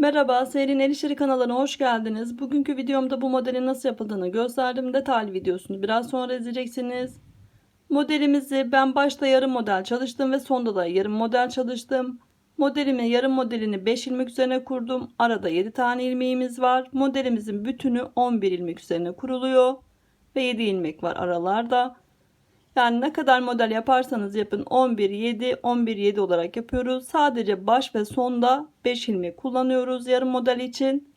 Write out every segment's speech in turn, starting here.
Merhaba, Seyrin El İşleri kanalına hoş geldiniz. Bugünkü videomda bu modelin nasıl yapıldığını gösterdim. Detaylı videosunu biraz sonra izleyeceksiniz. Modelimizi ben başta yarım model çalıştım ve sonda da yarım model çalıştım. Modelimi yarım modelini 5 ilmek üzerine kurdum. Arada 7 tane ilmeğimiz var. Modelimizin bütünü 11 ilmek üzerine kuruluyor ve 7 ilmek var aralarda. Yani ne kadar model yaparsanız yapın 11 7 11 7 olarak yapıyoruz. Sadece baş ve sonda 5 ilmek kullanıyoruz yarım model için.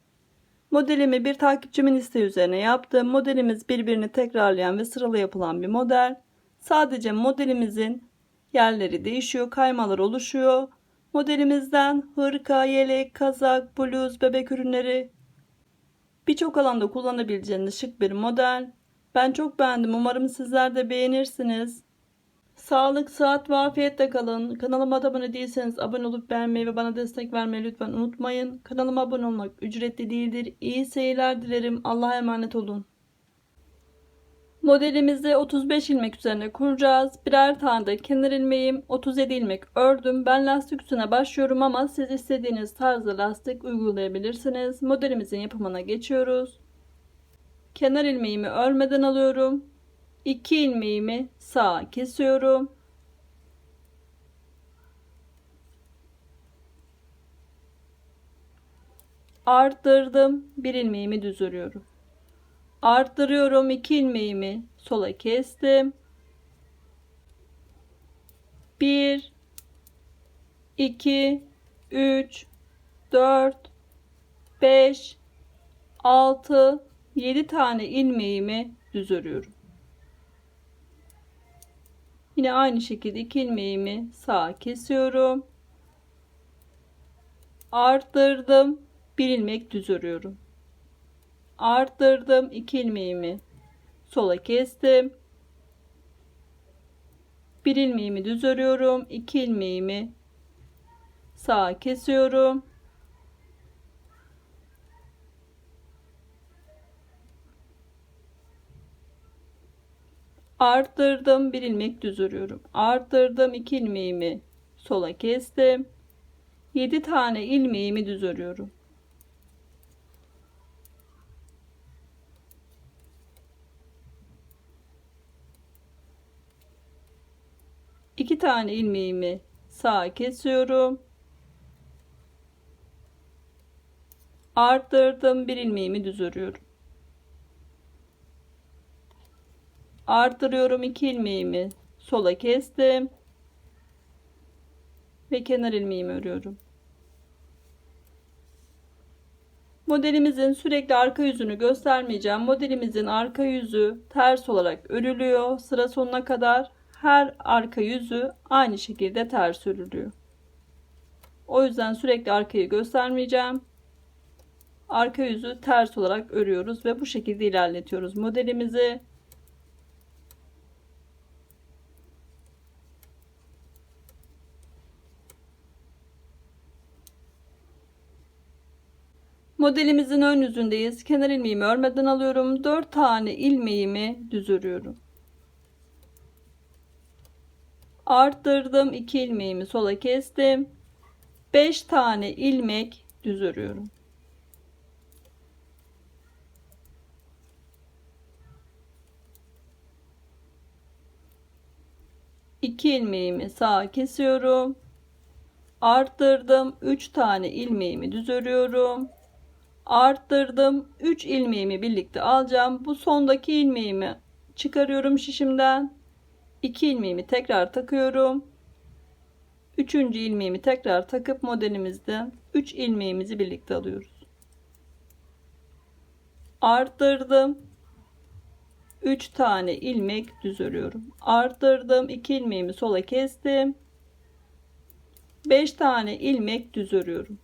Modelimi bir takipçimin isteği üzerine yaptım. Modelimiz birbirini tekrarlayan ve sıralı yapılan bir model. Sadece modelimizin yerleri değişiyor, kaymalar oluşuyor. Modelimizden hırka, yelek, kazak, bluz, bebek ürünleri birçok alanda kullanabileceğiniz şık bir model. Ben çok beğendim. Umarım sizler de beğenirsiniz. Sağlık, sıhhat ve afiyetle kalın. Kanalıma da abone değilseniz abone olup beğenmeyi ve bana destek vermeyi lütfen unutmayın. Kanalıma abone olmak ücretli değildir. İyi seyirler dilerim. Allah'a emanet olun. Modelimizi 35 ilmek üzerine kuracağız. Birer tane de kenar ilmeğim, 37 ilmek ördüm. Ben lastik üstüne başlıyorum ama siz istediğiniz tarzda lastik uygulayabilirsiniz. Modelimizin yapımına geçiyoruz. Kenar ilmeğimi örmeden alıyorum. 2 ilmeğimi sağa kesiyorum. Arttırdım. Bir ilmeğimi düz örüyorum. Arttırıyorum. 2 ilmeğimi sola kestim. 1 2 3 4 5 6 7 tane ilmeğimi düz örüyorum. Yine aynı şekilde 2 ilmeğimi sağa kesiyorum. Arttırdım. Bir ilmek düz örüyorum. Arttırdım. 2 ilmeğimi sola kestim. Bir ilmeğimi düz örüyorum. 2 ilmeğimi sağa kesiyorum. Arttırdım. Bir ilmek düz örüyorum. Arttırdım. 2 ilmeğimi sola kestim. 7 tane ilmeğimi düz örüyorum. İki tane ilmeğimi sağa kesiyorum. Arttırdım. Bir ilmeğimi düz örüyorum. Arttırıyorum. 2 ilmeğimi sola kestim. Ve kenar ilmeğimi örüyorum. Modelimizin sürekli arka yüzünü göstermeyeceğim. Modelimizin arka yüzü ters olarak örülüyor. Sıra sonuna kadar her arka yüzü aynı şekilde ters örülüyor. O yüzden sürekli arkayı göstermeyeceğim. Arka yüzü ters olarak örüyoruz ve bu şekilde ilerletiyoruz modelimizi. Modelimizin ön yüzündeyiz. Kenar ilmeğimi örmeden alıyorum. 4 tane ilmeğimi düz örüyorum. Arttırdım. 2 ilmeğimi sola kestim. 5 tane ilmek düz örüyorum. İki ilmeğimi sağa kesiyorum. Arttırdım. 3 tane ilmeğimi düz örüyorum. Arttırdım. 3 ilmeğimi birlikte alacağım. Bu sondaki ilmeğimi çıkarıyorum şişimden. 2 ilmeğimi tekrar takıyorum. 3. ilmeğimi tekrar takıp modelimizden 3 ilmeğimizi birlikte alıyoruz. Arttırdım. 3 tane ilmek düz örüyorum. Arttırdım. 2 ilmeğimi sola kestim. 5 tane ilmek düz örüyorum.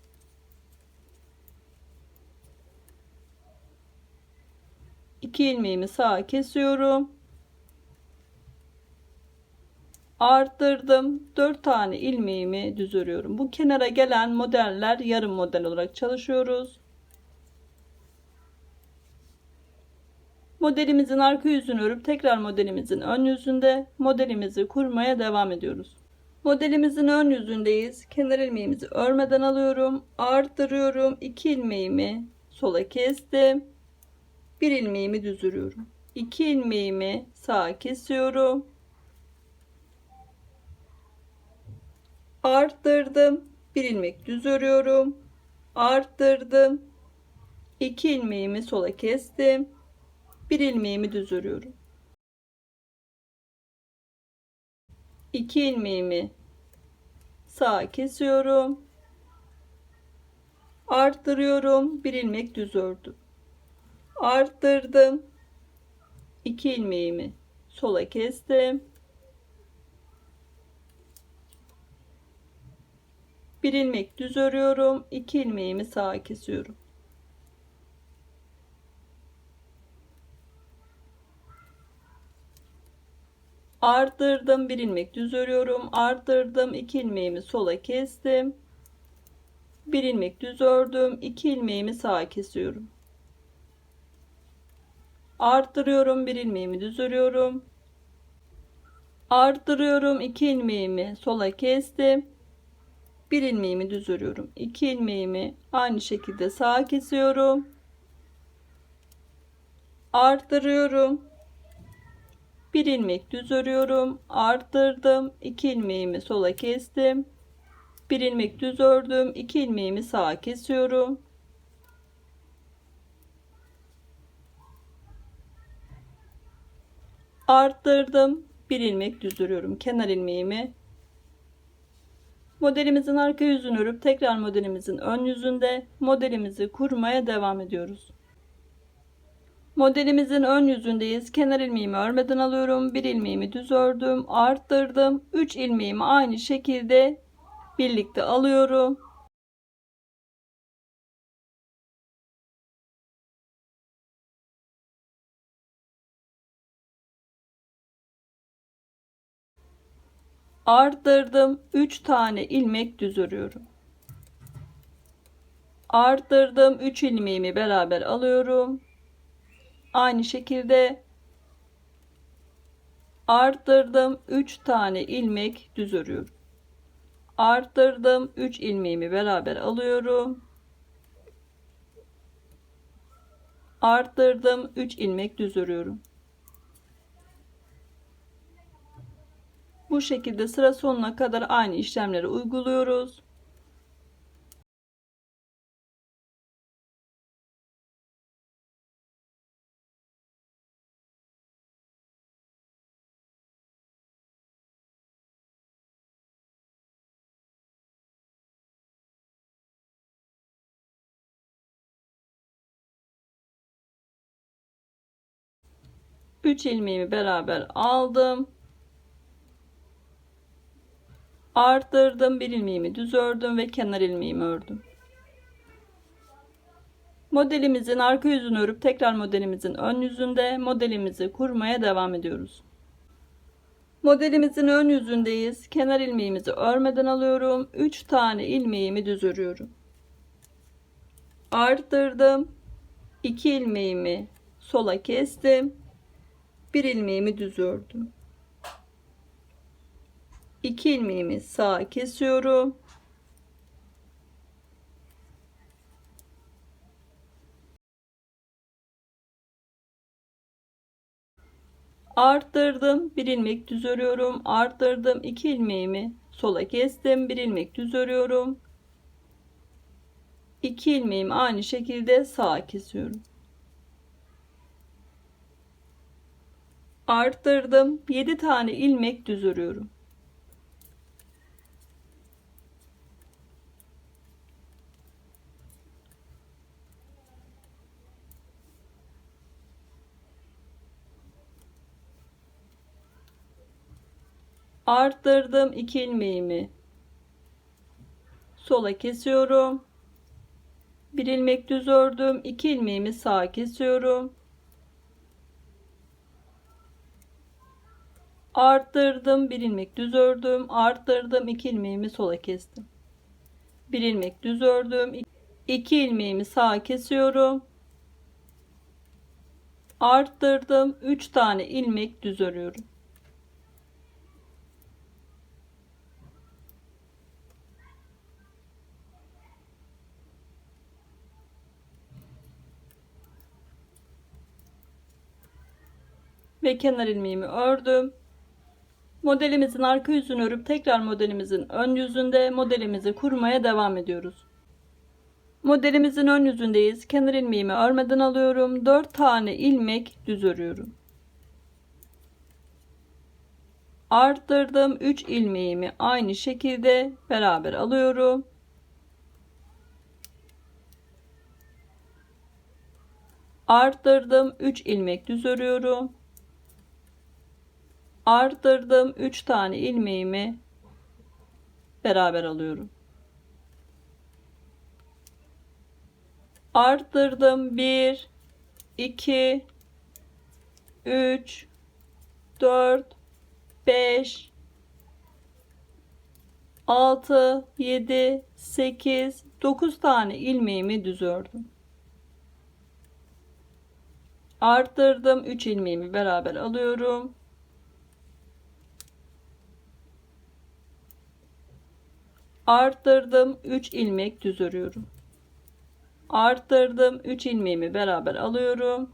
İki ilmeğimi sağa kesiyorum. Arttırdım. 4 tane ilmeğimi düz örüyorum. Bu kenara gelen modeller yarım model olarak çalışıyoruz. Modelimizin arka yüzünü örüp tekrar modelimizin ön yüzünde modelimizi kurmaya devam ediyoruz. Modelimizin ön yüzündeyiz. Kenar ilmeğimizi örmeden alıyorum. Arttırıyorum. 2 ilmeğimi sola kestim. 1 ilmeğimi düz örüyorum. 2 ilmeğimi sağa kesiyorum. Arttırdım. 1 ilmek düz örüyorum. Arttırdım. 2 ilmeğimi sola kestim. 1 ilmeğimi düz örüyorum. 2 ilmeğimi sağa kesiyorum. Arttırıyorum. 1 ilmek düz ördüm. Arttırdım. 2 ilmeğimi sola kestim. 1 ilmek düz örüyorum. 2 ilmeğimi sağa kesiyorum. Arttırdım. 1 ilmek düz örüyorum. Arttırdım. 2 ilmeğimi sola kestim. 1 ilmek düz ördüm. 2 ilmeğimi sağa kesiyorum. Arttırıyorum. 1 ilmeğimi düz örüyorum. Arttırıyorum. 2 ilmeğimi sola kestim. 1 ilmeğimi düz örüyorum. 2 ilmeğimi aynı şekilde sağa kesiyorum. Arttırıyorum. 1 ilmek düz örüyorum. Arttırdım. 2 ilmeğimi sola kestim. 1 ilmek düz ördüm. 2 ilmeğimi sağa kesiyorum. Arttırdım. 1 ilmek düz örüyorum. Kenar ilmeğimi. Modelimizin arka yüzünü örüp tekrar modelimizin ön yüzünde modelimizi kurmaya devam ediyoruz. Modelimizin ön yüzündeyiz. Kenar ilmeğimi örmeden alıyorum. 1 ilmeğimi düz ördüm. Arttırdım. 3 ilmeğimi aynı şekilde birlikte alıyorum. Arttırdım. 3 tane ilmek düz örüyorum. Arttırdım. 3 ilmeğimi beraber alıyorum. Aynı şekilde arttırdım. 3 tane ilmek düz örüyorum. Arttırdım. 3 ilmeğimi beraber alıyorum. Arttırdım. 3 ilmek düz örüyorum. Bu şekilde sıra sonuna kadar aynı işlemleri uyguluyoruz. Üç ilmeğimi beraber aldım. Arttırdım. Bir ilmeğimi düz ördüm ve kenar ilmeğimi ördüm. Modelimizin arka yüzünü örüp tekrar modelimizin ön yüzünde modelimizi kurmaya devam ediyoruz. Modelimizin ön yüzündeyiz. Kenar ilmeğimizi örmeden alıyorum. 3 tane ilmeğimi düz örüyorum. Arttırdım. 2 ilmeğimi sola kestim. 1 ilmeğimi düz ördüm. 2 ilmeğimi sağa kesiyorum. Arttırdım. 1 ilmek düz örüyorum. Arttırdım. 2 ilmeğimi sola kestim. 1 ilmek düz örüyorum. 2 ilmeğimi aynı şekilde sağa kesiyorum. Arttırdım. 7 tane ilmek düz örüyorum. Arttırdım. 2 ilmeğimi sola kesiyorum. 1 ilmek düz ördüm. 2 ilmeğimi sağa kesiyorum. Arttırdım. 1 ilmek düz ördüm. Arttırdım. 2 ilmeğimi sola kestim. 1 ilmek düz ördüm. 2 ilmeğimi sağa kesiyorum. Arttırdım. 3 tane ilmek düz örüyorum. ve kenar ilmeğimi ördüm. Modelimizin arka yüzünü örüp tekrar modelimizin ön yüzünde modelimizi kurmaya devam ediyoruz. Modelimizin ön yüzündeyiz. Kenar ilmeğimi örmeden alıyorum. 4 tane ilmek düz örüyorum. Arttırdım. 3 ilmeğimi aynı şekilde beraber alıyorum. Arttırdım. 3 ilmek düz örüyorum. Arttırdım. 3 tane ilmeğimi beraber alıyorum. Arttırdım. 1 2 3 4 5 6 7 8 9 tane ilmeğimi düz ördüm. Arttırdım. 3 ilmeğimi beraber alıyorum. Arttırdım. 3 ilmek düz örüyorum. Arttırdım. 3 ilmeğimi beraber alıyorum.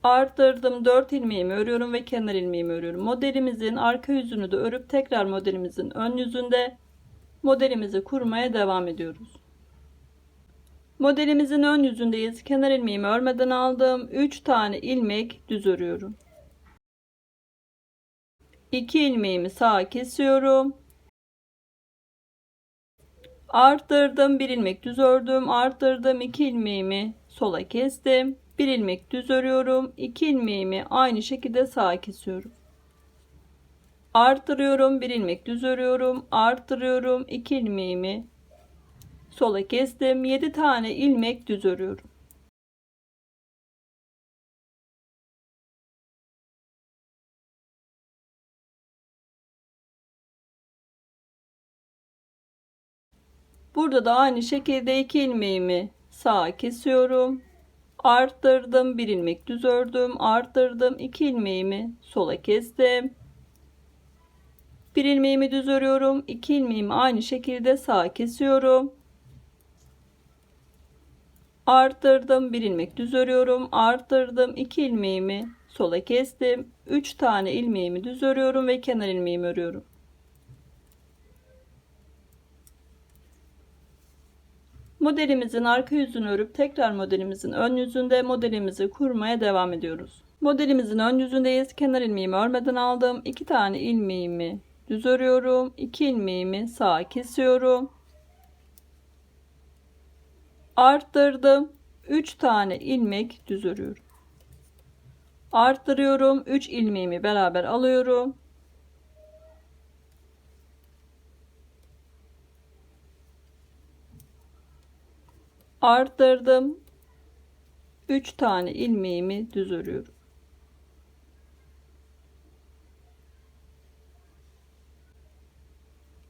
Arttırdım. 4 ilmeğimi örüyorum ve kenar ilmeğimi örüyorum. Modelimizin arka yüzünü de örüp tekrar modelimizin ön yüzünde modelimizi kurmaya devam ediyoruz. Modelimizin ön yüzündeyiz. Kenar ilmeğimi örmeden aldım. 3 tane ilmek düz örüyorum. 2 ilmeğimi sağa kesiyorum. Arttırdım. 1 ilmek düz ördüm. Arttırdım. 2 ilmeğimi sola kestim. 1 ilmek düz örüyorum. 2 ilmeğimi aynı şekilde sağa kesiyorum. Arttırıyorum. 1 ilmek düz örüyorum. Arttırıyorum. 2 ilmeğimi sola kestim. 7 tane ilmek düz örüyorum. Burada da aynı şekilde 2 ilmeğimi sağa kesiyorum. Arttırdım. 1 ilmek düz ördüm. Arttırdım. 2 ilmeğimi sola kestim. 1 ilmeğimi düz örüyorum. 2 ilmeğimi aynı şekilde sağa kesiyorum. Arttırdım. 1 ilmek düz örüyorum. Arttırdım. 2 ilmeğimi sola kestim. 3 tane ilmeğimi düz örüyorum ve kenar ilmeğimi örüyorum. Modelimizin arka yüzünü örüp tekrar modelimizin ön yüzünde modelimizi kurmaya devam ediyoruz. Modelimizin ön yüzündeyiz. Kenar ilmeğimi örmeden aldım. 2 tane ilmeğimi düz örüyorum. 2 ilmeğimi sağa kesiyorum. Arttırdım. 3 tane ilmek düz örüyorum. Arttırıyorum. 3 ilmeğimi beraber alıyorum. Arttırdım. 3 tane ilmeğimi düz örüyorum.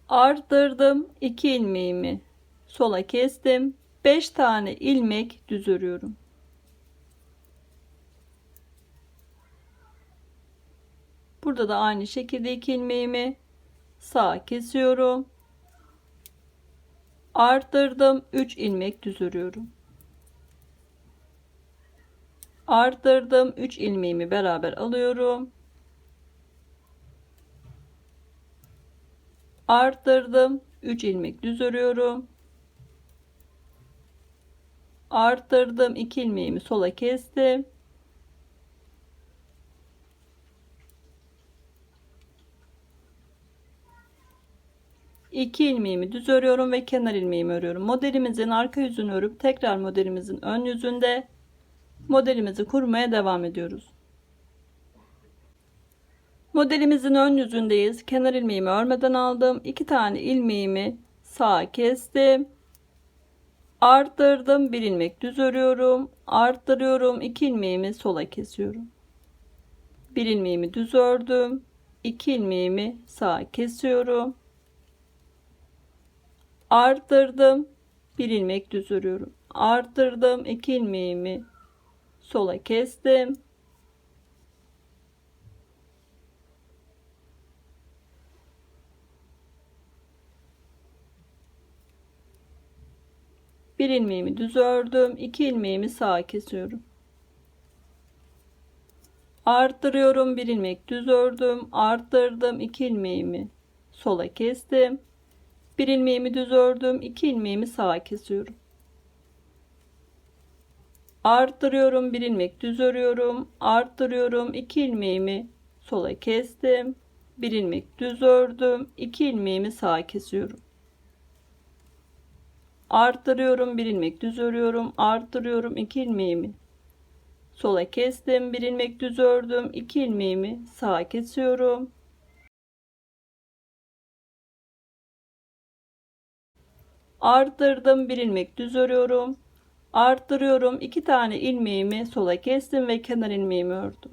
Arttırdım. 2 ilmeğimi sola kestim. 5 tane ilmek düz örüyorum. Burada da aynı şekilde 2 ilmeğimi sağa kesiyorum. Arttırdım. 3 ilmek düz örüyorum. Arttırdım. 3 ilmeğimi beraber alıyorum. Arttırdım. 3 ilmek düz örüyorum. Arttırdım. 2 ilmeğimi sola kestim. İki ilmeğimi düz örüyorum ve kenar ilmeğimi örüyorum. Modelimizin arka yüzünü örüp tekrar modelimizin ön yüzünde modelimizi kurmaya devam ediyoruz. Modelimizin ön yüzündeyiz. Kenar ilmeğimi örmeden aldım. 2 tane ilmeğimi sağa kestim. Arttırdım. 1 ilmek düz örüyorum. Arttırıyorum. 2 ilmeğimi sola kesiyorum. 1 ilmeğimi düz ördüm. 2 ilmeğimi sağa kesiyorum. Arttırdım. 1 ilmek düz örüyorum. Arttırdım. 2 ilmeğimi sola kestim. Bir ilmeğimi düz ördüm. 2 ilmeğimi sağa kesiyorum. Arttırıyorum. Bir ilmek düz ördüm. Arttırdım. 2 ilmeğimi sola kestim. Bir ilmeğimi düz ördüm. 2 ilmeğimi sağa kesiyorum. Arttırıyorum. Bir ilmek düz örüyorum. Arttırıyorum. 2 ilmeğimi sola kestim. Bir ilmek düz ördüm. 2 ilmeğimi sağa kesiyorum. Arttırıyorum. Bir ilmek düz örüyorum. Arttırıyorum. 2 ilmeğimi sola kestim. Bir ilmek düz ördüm. 2 ilmeğimi sağa kesiyorum. Arttırdım. Bir ilmek düz örüyorum. Arttırıyorum. 2 tane ilmeğimi sola kestim ve kenar ilmeğimi ördüm.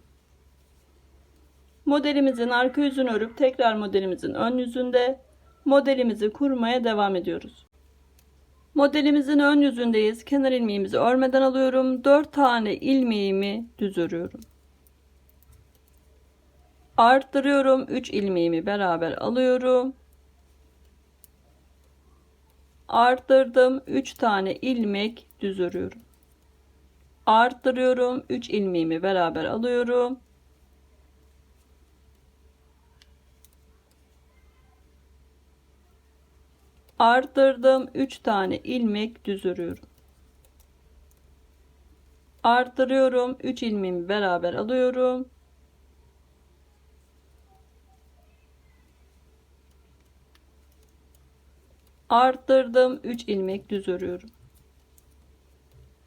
Modelimizin arka yüzünü örüp tekrar modelimizin ön yüzünde modelimizi kurmaya devam ediyoruz. Modelimizin ön yüzündeyiz. Kenar ilmeğimizi örmeden alıyorum. 4 tane ilmeğimi düz örüyorum. Arttırıyorum. 3 ilmeğimi beraber alıyorum. Arttırdım. 3 tane ilmek düz örüyorum. Arttırıyorum. 3 ilmeğimi beraber alıyorum. Arttırdım. 3 tane ilmek düz örüyorum. Arttırıyorum. 3 ilmeğimi beraber alıyorum. Arttırdım. 3 ilmek düz örüyorum.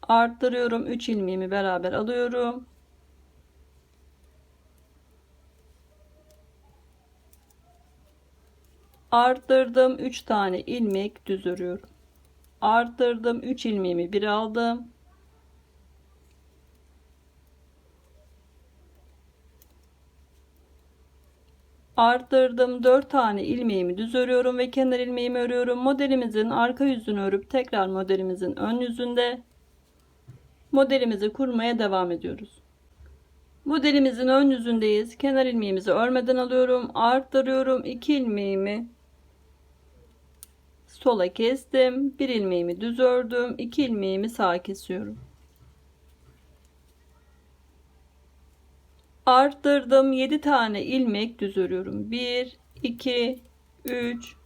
Arttırıyorum. 3 ilmeğimi beraber alıyorum. Arttırdım. 3 tane ilmek düz örüyorum. Arttırdım. 3 ilmeğimi bir aldım. Arttırdım. 4 tane ilmeğimi düz örüyorum ve kenar ilmeğimi örüyorum. Modelimizin arka yüzünü örüp tekrar modelimizin ön yüzünde modelimizi kurmaya devam ediyoruz. Modelimizin ön yüzündeyiz. Kenar ilmeğimizi örmeden alıyorum. Arttırıyorum. 2 ilmeğimi sola kestim. Bir ilmeğimi düz ördüm. 2 ilmeğimi sağa kesiyorum. Arttırdım. 7 tane ilmek düz örüyorum. 1 2 3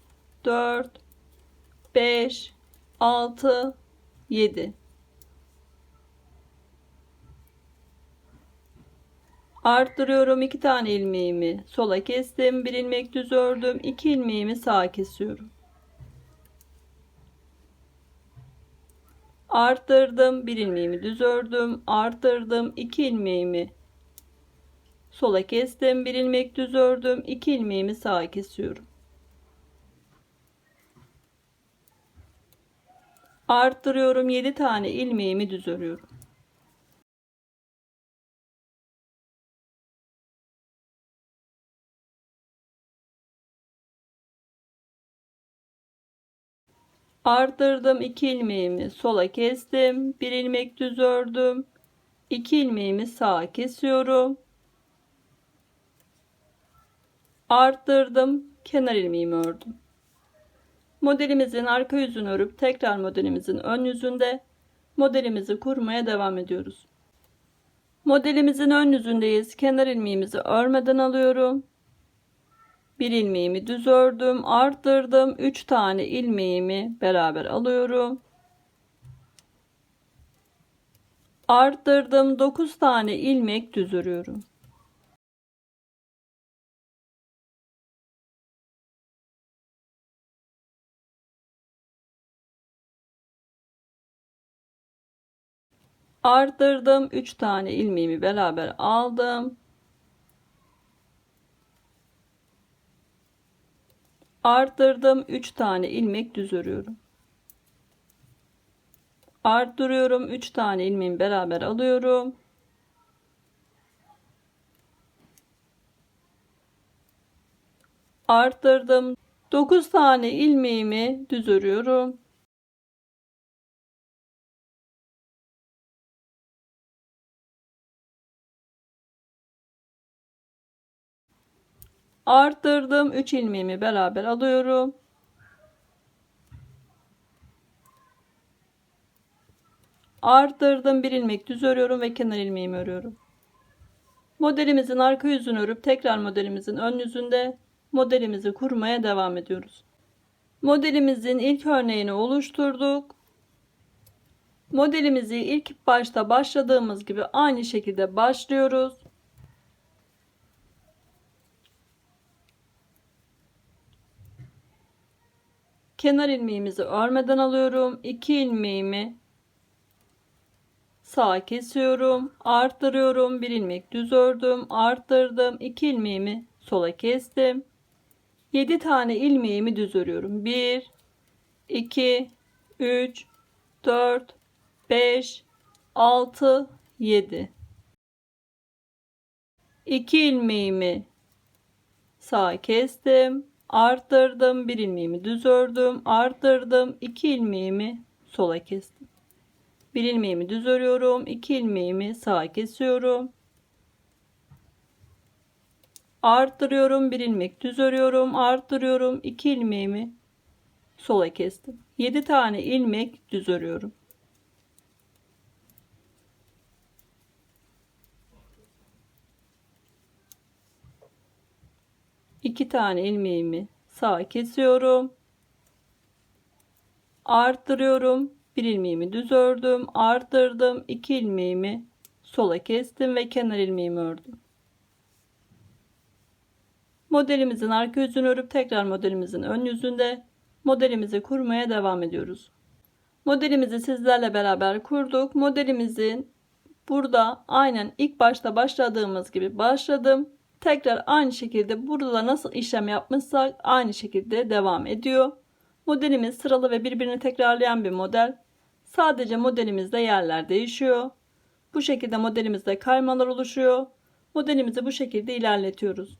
4 5 6 7. Arttırıyorum. 2 tane ilmeğimi sola kestim. Bir ilmek düz ördüm. 2 ilmeğimi sağa kesiyorum. Arttırdım. Bir ilmeğimi düz ördüm. Arttırdım. 2 ilmeğimi sola kestim. Bir ilmek düz ördüm. 2 ilmeğimi sağa kesiyorum. Arttırıyorum. 7 tane ilmeğimi düz örüyorum. Arttırdım. 2 ilmeğimi sola kestim. Bir ilmek düz ördüm. 2 ilmeğimi sağa kesiyorum. Arttırdım. Kenar ilmeğimi ördüm. Modelimizin arka yüzünü örüp tekrar modelimizin ön yüzünde modelimizi kurmaya devam ediyoruz. Modelimizin ön yüzündeyiz. Kenar ilmeğimizi örmeden alıyorum. Bir ilmeğimi düz ördüm. Arttırdım. 3 tane ilmeğimi beraber alıyorum. Arttırdım. 9 tane ilmek düz örüyorum. Arttırdım. 3 tane ilmeğimi beraber aldım. Arttırdım. 3 tane ilmek düz örüyorum. Arttırıyorum. 3 tane ilmeğimi beraber alıyorum. Arttırdım. 9 tane ilmeğimi düz örüyorum. Arttırdım. 3 ilmeğimi beraber alıyorum. arttırdım, bir ilmek düz örüyorum ve kenar ilmeğimi örüyorum. Modelimizin arka yüzünü örüp tekrar modelimizin ön yüzünde modelimizi kurmaya devam ediyoruz. Modelimizin ilk örneğini oluşturduk. Modelimizi ilk başta başladığımız gibi aynı şekilde başlıyoruz. Kenar ilmeğimizi örmeden alıyorum. 2 ilmeğimi sağa kesiyorum, arttırıyorum, bir ilmek düz ördüm, arttırdım, 2 ilmeğimi sola kestim. 7 tane ilmeğimi düz örüyorum. 1 2 3 4 5 6 7. 2 ilmeğimi sağa kestim, arttırdım, bir ilmeğimi düz ördüm, arttırdım, 2 ilmeğimi sola kestim. Bir ilmeğimi düz örüyorum, 2 ilmeğimi sağa kesiyorum, arttırıyorum, bir ilmek düz örüyorum, arttırıyorum, 2 ilmeğimi sola kestim. 7 tane ilmek düz örüyorum. İki tane ilmeğimi sağa kesiyorum, arttırıyorum, bir ilmeğimi düz ördüm, arttırdım, 2 ilmeğimi sola kestim ve kenar ilmeğimi ördüm. Modelimizin arka yüzünü örüp tekrar modelimizin ön yüzünde modelimizi kurmaya devam ediyoruz. Modelimizi sizlerle beraber kurduk. Modelimizin burada aynen ilk başta başladığımız gibi başladım. Tekrar aynı şekilde burada nasıl işlem yapmışsak aynı şekilde devam ediyor. Modelimiz sıralı ve birbirini tekrarlayan bir model. Sadece modelimizde yerler değişiyor. Bu şekilde modelimizde kaymalar oluşuyor. Modelimizi bu şekilde ilerletiyoruz.